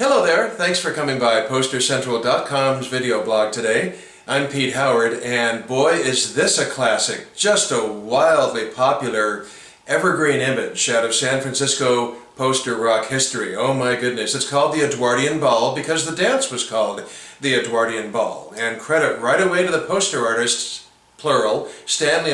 Hello there, thanks for coming by PosterCentral.com's video blog today. I'm Pete Howard, and boy is this a classic. Just a wildly popular evergreen image out of San Francisco poster rock history. Oh my goodness, it's called the Edwardian Ball because the dance was called the Edwardian Ball. And credit right away to the poster artists, plural, Stanley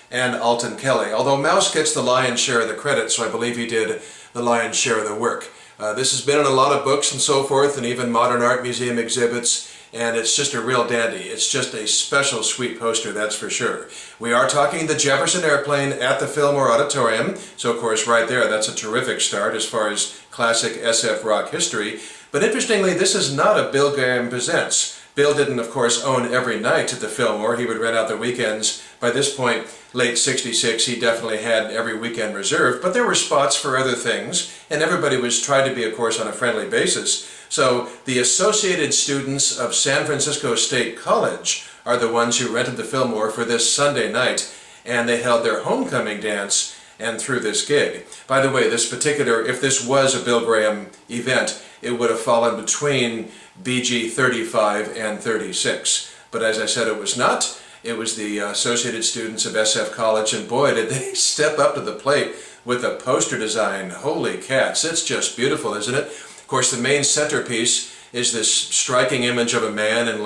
and Alton Kelley. Although Mouse gets the lion's share of the credit, so I believe he did the lion's share of the work. This has been in a lot of books and so forth, and even modern art museum exhibits, and it's just a real dandy. It's just a special sweet poster, that's for sure. We are talking the Jefferson Airplane at the Fillmore Auditorium, so of course right there that's a terrific start as far as classic SF rock history. But interestingly, this is not a Bill Graham Presents. Bill didn't, of course, own every night at the Fillmore. He would rent out the weekends. By this point, late '66, he definitely had every weekend reserved, but there were spots for other things, and everybody was tried to be, of course, on a friendly basis. So the associated students of San Francisco State College are the ones who rented the Fillmore for this Sunday night, and they held their homecoming dance and through this gig. By the way, this particular, if this was a Bill Graham event, it would have fallen between BG 35 and 36. But as I said, it was not. It was the Associated Students of SF College, and boy, did they step up to the plate with a poster design. Holy cats, it's just beautiful, isn't it? Of course, the main centerpiece is this striking image of a man in,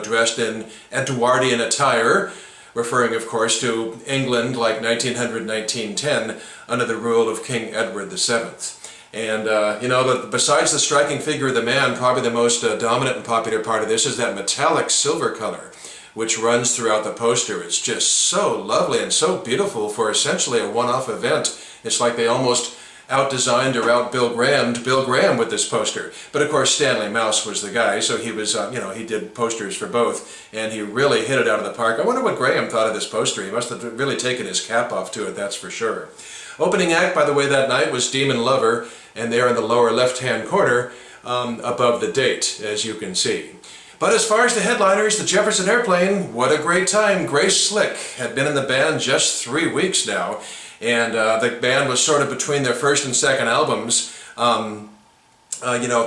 dressed in Edwardian attire, referring, of course, to England like 1900-1910 under the rule of King Edward VII. And, besides the striking figure of the man, probably the most dominant and popular part of this is that metallic silver color, which runs throughout the poster. It's just so lovely and so beautiful for essentially a one-off event. It's like they almost out-designed or out-Bill Graham with this poster. But of course Stanley Mouse was the guy, so he was, he did posters for both, and he really hit it out of the park. I wonder what Graham thought of this poster. He must have really taken his cap off to it, that's for sure. Opening act, by the way, that night was Demon Lover, and they're in the lower left-hand corner above the date, as you can see. But as far as the headliners, the Jefferson Airplane, what a great time. Grace Slick had been in the band just 3 weeks now, and the band was sort of between their first and second albums.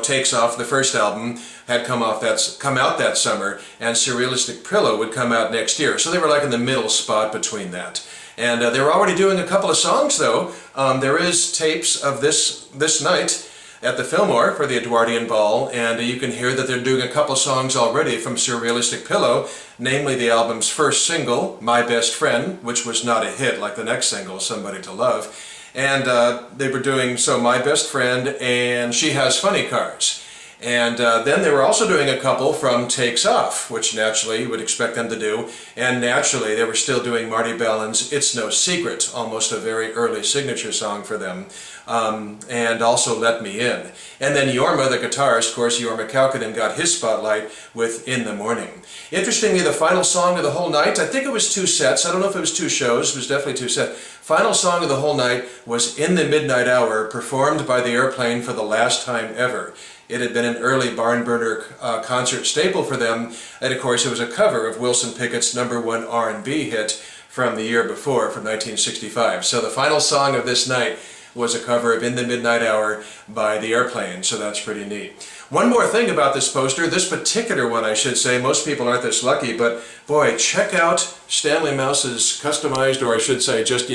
Takes Off, the first album, had come out that summer, and Surrealistic Pillow would come out next year. So they were like in the middle spot between that. And they were already doing a couple of songs, though. There is tapes of this night at the Fillmore for the Edwardian Ball, and you can hear that they're doing a couple of songs already from Surrealistic Pillow, namely the album's first single, My Best Friend, which was not a hit like the next single, Somebody to Love. And they were doing My Best Friend and She Has Funny Cars. And then they were also doing a couple from Takes Off, which naturally you would expect them to do. And naturally they were still doing Marty Ballin's It's No Secret, almost a very early signature song for them. And also Let Me In. And then Jorma, the guitarist, of course, Jorma Kaukonen got his spotlight with In the Morning. Interestingly, the final song of the whole night, I think it was 2 sets, I don't know if it was 2 shows, it was definitely 2 sets. Final song of the whole night was In the Midnight Hour, performed by the Airplane for the last time ever. It had been an early barn burner concert staple for them, and of course it was a cover of Wilson Pickett's #1 R&B hit from the year before, from 1965. So the final song of this night was a cover of In the Midnight Hour by the Airplane, so that's pretty neat. One more thing about this poster, this particular one I should say, most people aren't this lucky, but boy, check out Stanley Mouse's customized, or I should say just,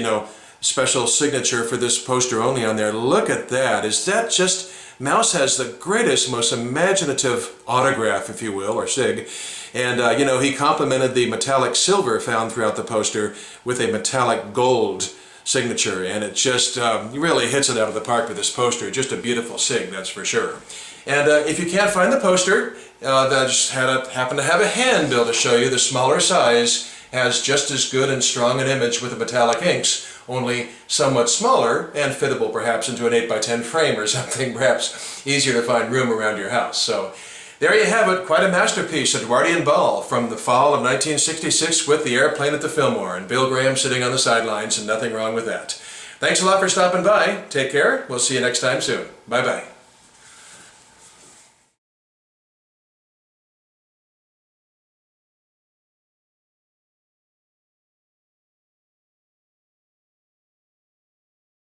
special signature for this poster only on there. Look at that. Is that just... Mouse has the greatest, most imaginative autograph, if you will, or sig. And, he complemented the metallic silver found throughout the poster with a metallic gold signature, and it just really hits it out of the park with this poster. Just a beautiful sig, that's for sure. And if you can't find the poster, I just happen to have a handbill to show you. The smaller size has just as good and strong an image with the metallic inks, only somewhat smaller and fittable perhaps into an 8x10 frame or something, perhaps easier to find room around your house. So there you have it, quite a masterpiece, Edwardian Ball from the fall of 1966 with the Airplane at the Fillmore, and Bill Graham sitting on the sidelines, and nothing wrong with that. Thanks a lot for stopping by. Take care. We'll see you next time soon. Bye-bye.